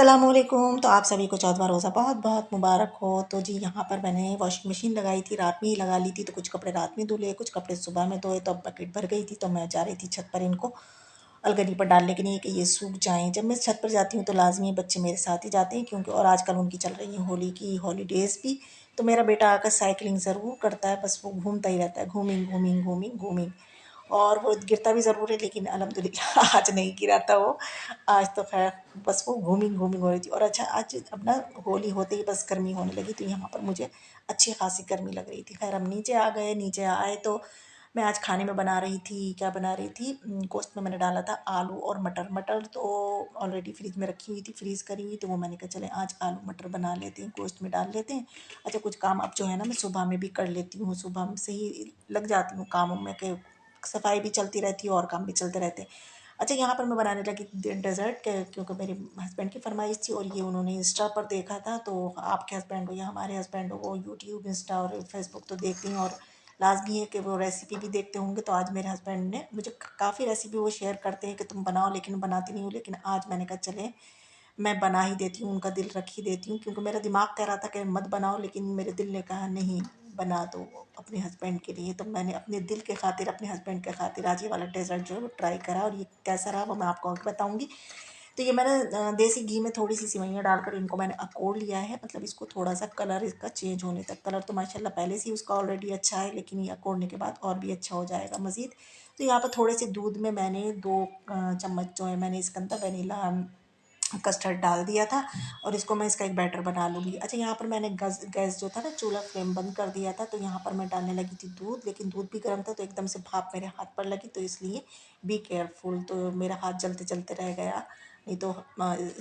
अस्सलामुअलैकुम। तो आप सभी को चौदहवां रोज़ा बहुत बहुत मुबारक हो। तो जी यहाँ पर मैंने वॉशिंग मशीन लगाई थी, रात में ही लगा ली थी। तो कुछ कपड़े रात में धुले, कुछ कपड़े सुबह में धोए। तो अब बकेट भर गई थी, तो मैं जा रही थी छत पर इनको अलगनी पर डालने के लिए कि ये सूख जाएं। जब मैं छत पर जाती हूँ तो लाजमी बच्चे मेरे साथ ही जाते हैं, क्योंकि और आजकल उनकी चल रही है होली की हॉलीडेज़ भी। तो मेरा बेटा आकर साइकिलिंग ज़रूर करता है, बस वो घूमता ही रहता है, घूमिंग घूमिंग घूमिंग घूमिंग। और वो गिरता भी ज़रूर है, लेकिन अल्हम्दुलिल्लाह आज नहीं गिरा था वो। आज तो ख़ैर बस वो घूमिंग घूमिंग हो रही थी। और अच्छा, आज अब ना होली होते ही बस गर्मी होने लगी, तो यहाँ पर मुझे अच्छी खासी गर्मी लग रही थी। ख़ैर हम नीचे आ गए, नीचे आए तो मैं आज खाने में बना रही थी, क्या बना रही थी, गोश्त में मैंने डाला था आलू और मटर। मटर तो ऑलरेडी फ्रिज में रखी हुई थी, फ्रीज़ करी हुई, तो वो मैंने कहा चले आज आलू मटर बना लेते हैं, गोश्त में डाल लेते हैं। अच्छा, कुछ काम अब जो है ना मैं सुबह में भी कर लेती हूँ, सुबह से ही लग जाती हूँ कामों में, कि सफाई भी चलती रहती है और काम भी चलते रहते हैं। अच्छा, यहाँ पर मैं बनाने लगी डेज़र्ट, क्योंकि मेरे हस्बैंड की फरमाइश थी और ये उन्होंने इंस्टा पर देखा था। तो आपके हस्बैंड हो या हमारे हस्बैंड हो, वो यूट्यूब, इंस्टा और फेसबुक तो देखते हैं, और लाजमी है कि वो रेसिपी भी देखते होंगे। तो आज मेरे हस्बैंड ने मुझे काफ़ी रेसिपी वो शेयर करते हैं कि तुम बनाओ, लेकिन बनाती नहीं हो। लेकिन आज मैंने कहा चले मैं बना ही देती हूँ, उनका दिल रख ही देती हूँ, क्योंकि मेरा दिमाग कह रहा था कि मत बनाओ, लेकिन मेरे दिल ने कहा नहीं, बना दो अपने हस्बैंड के लिए। तो मैंने अपने दिल के खातिर, अपने हस्बैंड के खातिर आज ये वाला डेज़र्ट जो है वो ट्राई करा, और ये कैसा रहा वो मैं आपको आगे बताऊँगी। तो ये मैंने देसी घी में थोड़ी सी सिवैयाँ डालकर इनको मैंने अकोड़ लिया है, मतलब इसको थोड़ा सा कलर इसका चेंज होने तक। कलर तो माशाल्लाह पहले से ही उसका ऑलरेडी अच्छा है, लेकिन ये अकोड़ने के बाद और भी अच्छा हो जाएगा मज़ीद। तो यहाँ पर थोड़े से दूध में मैंने 2 चम्मच जो है मैंने इसके अंदर वनीला कस्टर्ड डाल दिया था, और इसको मैं इसका एक बैटर बना लूँगी। अच्छा, यहाँ पर मैंने गैस जो था ना, चूल्हा फ्लेम बंद कर दिया था। तो यहाँ पर मैं डालने लगी थी दूध, लेकिन दूध भी गर्म था, तो एकदम से भाप मेरे हाथ पर लगी, तो इसलिए बी केयरफुल। तो मेरा हाथ जलते जलते रह गया, नहीं तो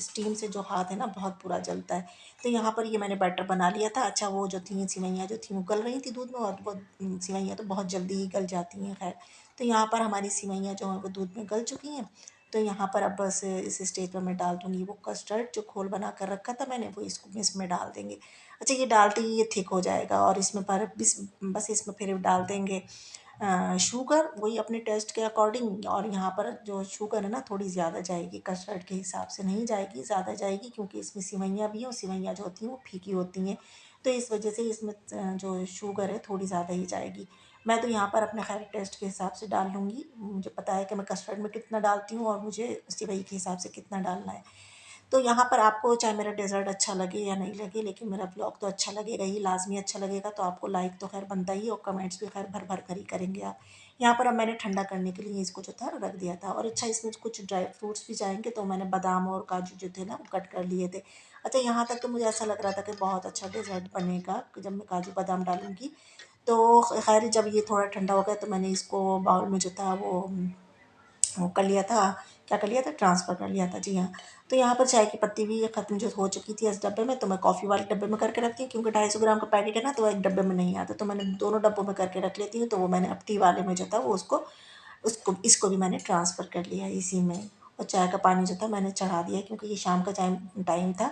स्टीम से जो हाथ है ना बहुत बुरा जलता है। तो यहाँ पर ये मैंने बैटर बना लिया था। अच्छा, वो जो थी सिवैयाँ जो थी वो गल रही थी दूध में, और वो सिवैयाँ तो बहुत जल्दी ही गल जाती हैं। खैर, तो यहाँ पर हमारी सिवैयाँ जो हैं वो दूध में गल चुकी हैं। तो यहाँ पर अब बस इस स्टेज पर मैं डाल दूँगी वो कस्टर्ड जो घोल बना कर रखा था मैंने, वो इसको इसमें डाल देंगे। अच्छा, ये डालते ही ये थिक हो जाएगा, और इसमें पर बस इसमें फिर डाल देंगे शुगर, वही अपने टेस्ट के अकॉर्डिंग। और यहाँ पर जो शुगर है ना थोड़ी ज़्यादा जाएगी, कस्टर्ड के हिसाब से नहीं जाएगी, ज़्यादा जाएगी, क्योंकि इसमें सिवैयाँ भी हैं, और सिवैयाँ जो होती हैं वो फीकी होती हैं। तो इस वजह से इसमें जो शुगर है थोड़ी ज़्यादा ही जाएगी। मैं तो यहाँ पर अपने खैर टेस्ट के हिसाब से डाल लूँगी, मुझे पता है कि मैं कस्टर्ड में कितना डालती हूँ और मुझे सेवई के हिसाब से कितना डालना है। तो यहाँ पर आपको चाहे मेरा डेज़र्ट अच्छा लगे या नहीं लगे, लेकिन मेरा ब्लॉग तो अच्छा लगेगा ही, लाज़मी अच्छा लगेगा। तो आपको लाइक तो खैर बनता ही, और कमेंट्स भी खैर भर भर कर ही करेंगे आप। यहाँ पर अब मैंने ठंडा करने के लिए इसको जो था रख दिया था। और अच्छा, इसमें कुछ ड्राई फ्रूट्स भी जाएंगे, तो मैंने बादाम और काजू जो थे ना वो कट कर लिए थे। अच्छा, यहाँ तक तो मुझे ऐसा लग रहा था कि बहुत अच्छा डेज़र्ट बनेगा जब मैं काजू बादाम डालूँगी। तो खैर जब ये थोड़ा ठंडा हो गया, तो मैंने इसको बाउल में जो था वो कर लिया था, क्या कर लिया था, ट्रांसफ़र कर लिया था। जी हाँ। तो यहाँ पर चाय की पत्ती भी ख़त्म जो हो चुकी थी इस डब्बे में, तो मैं कॉफ़ी वाले डब्बे में करके रखती हूँ, क्योंकि 250 ग्राम का पैकेट है ना, तो एक डब्बे में नहीं आता, तो मैंने दोनों डब्बों में करके रख लेती हूँ। तो वो मैंने अब टी वाले में जो था वो उसको उसको इसको भी मैंने ट्रांसफ़र कर लिया इसी में। और चाय का पानी जो था मैंने चढ़ा दिया, क्योंकि ये शाम का टाइम टाइम था,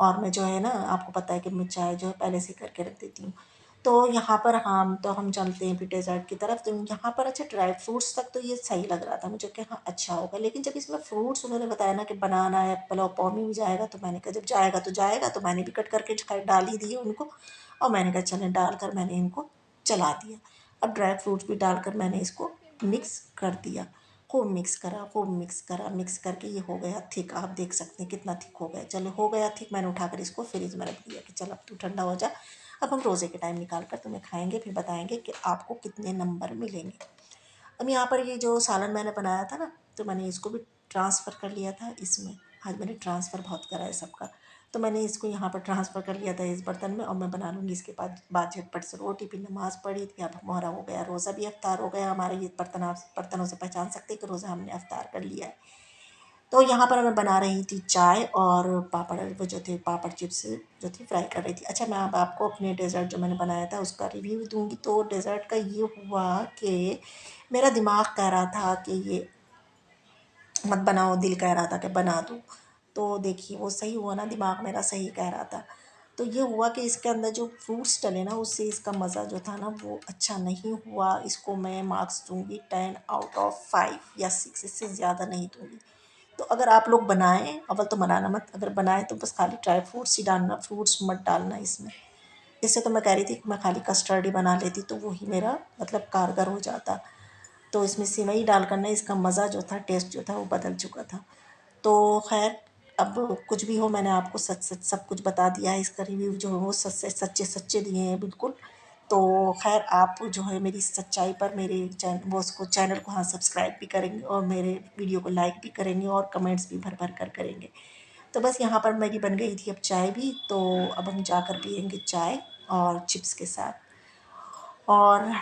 और मैं जो है ना आपको पता है कि मैं चाय जो है पहले से करके रख देती हूँ। तो यहाँ पर हम चलते हैं फिर डेज़र्ट की तरफ। तो यहाँ पर अच्छा, ड्राई फ्रूट्स तक तो ये सही लग रहा था मुझे कि हाँ अच्छा होगा, लेकिन जब इसमें फ्रूट्स उन्होंने बताया ना कि बनाना, एप्पल और पौमी भी जाएगा, तो मैंने कहा जब जाएगा तो जाएगा। तो मैंने भी कट करके खैर डाल ही दिए उनको, और मैंने कहा चलें, डालकर मैंने इनको चला दिया। अब ड्राई फ्रूट्स भी डालकर मैंने इसको मिक्स कर दिया, खूब मिक्स करा, खूब मिक्स करा, मिक्स करके ये हो गया थिक। आप देख सकते हैं कितना थिक हो गया। चलो हो गया थिक, मैंने उठाकर इसको फ्रिज में रख दिया कि चल अब तू ठंडा हो जा, अब हम रोज़े के टाइम निकाल कर तुम्हें खाएंगे, फिर बताएंगे कि आपको कितने नंबर मिलेंगे। अब यहाँ पर ये जो सालन मैंने बनाया था ना, तो मैंने इसको भी ट्रांसफ़र कर लिया था इसमें। आज मैंने ट्रांसफ़र बहुत करा है सबका। तो मैंने इसको यहाँ पर ट्रांसफ़र कर लिया था इस बर्तन में, और मैं बना लूँगी इसके बाद झटपट से रोटी। फिर नमाज़ पढ़ी थी, अब हमारा हो गया रोज़ा भी, इफ्तार हो गया हमारा। ये बर्तन आप बर्तनों से पहचान सकते हैं कि रोज़ा हमने इफ्तार कर लिया है। तो यहाँ पर मैं बना रही थी चाय, और पापड़ वो जो थे, पापड़ चिप्स जो थी फ्राई कर रही थी। अच्छा, मैं अब आपको अपने डेज़र्ट जो मैंने बनाया था उसका रिव्यू भी दूँगी। तो डेज़र्ट का ये हुआ कि मेरा दिमाग कह रहा था कि ये मत बनाओ, दिल कह रहा था कि बना दूँ। तो देखिए वो सही हुआ ना, दिमाग मेरा सही कह रहा था। तो ये हुआ कि इसके अंदर जो फ्रूट्स डले ना, उससे इसका मज़ा जो था ना वो अच्छा नहीं हुआ। इसको मैं मार्क्स दूँगी 10 आउट ऑफ 5 या 6, इससे ज़्यादा नहीं दूँगी। तो अगर आप लोग बनाएं, अव्वल तो बनाना मत, अगर बनाएं तो बस खाली ड्राई फ्रूट्स ही डालना, फ्रूट्स मत डालना इसमें। इससे तो मैं कह रही थी कि मैं खाली कस्टर्ड ही बना लेती तो वही मेरा मतलब कारगर हो जाता। तो इसमें सेवई डालकर ना इसका मज़ा जो था, टेस्ट जो था वो बदल चुका था। तो खैर, अब कुछ भी हो, मैंने आपको सच सच सब कुछ बता दिया है। इसका रिव्यू जो है वो सच से सच्चे सच्चे दिए हैं बिल्कुल। तो खैर, आप जो है मेरी सच्चाई पर मेरे चैनल को हाँ सब्सक्राइब भी करेंगे और मेरे वीडियो को लाइक भी करेंगे और कमेंट्स भी भर भर कर करेंगे। तो बस यहाँ पर मेरी बन गई थी अब चाय भी, तो अब हम जाकर पियेंगे चाय और चिप्स के साथ। और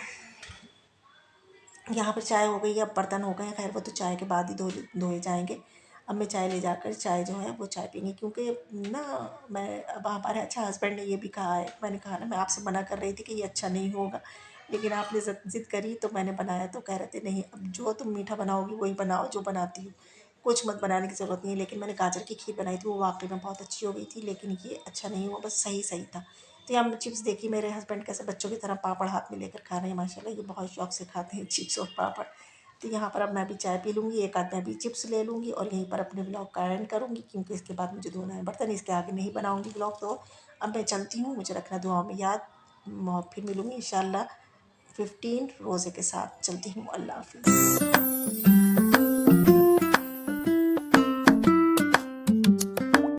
यहाँ पर चाय हो गई है, अब बर्तन हो गए हैं, खैर वो तो चाय के बाद ही धोए जाएंगे। अब मैं चाय ले जाकर चाय जो है वो चाय पीएंगे, क्योंकि ना मैं अब हमारे अच्छा हस्बैंड ने ये भी कहा है, मैंने कहा ना मैं आपसे मना कर रही थी कि ये अच्छा नहीं होगा, लेकिन आपने जिद करी तो मैंने बनाया। तो कह रहे थे नहीं, अब जो तुम मीठा बनाओगी वही बनाओ जो बनाती हो, कुछ मत बनाने की ज़रूरत नहीं है। लेकिन मैंने गाजर की खीर बनाई थी, वो वाकई में बहुत अच्छी हो गई थी, लेकिन ये अच्छा नहीं हुआ, बस सही सही था। तो यहाँ चिप्स देखी मेरे हस्बैंड कैसे बच्चों की तरह पापड़ हाथ में लेकर खा रहे हैं, माशाल्लाह ये बहुत शौक से खाते हैं चिप्स और पापड़। तो यहाँ पर अब मैं भी चाय पी लूँगी, एक आध मैं भी चिप्स ले लूँगी और यहीं पर अपने ब्लॉग का एंड करूँगी, क्योंकि इसके बाद मुझे धोना है बर्तन, इसके आगे नहीं बनाऊँगी ब्लॉग। तो अब मैं चलती हूँ, मुझे रखना दुआओं में याद। फिर मिलूँगी इंशाल्लाह 15 रोज़े के साथ। चलती हूँ, अल्लाह हाफ़िज़।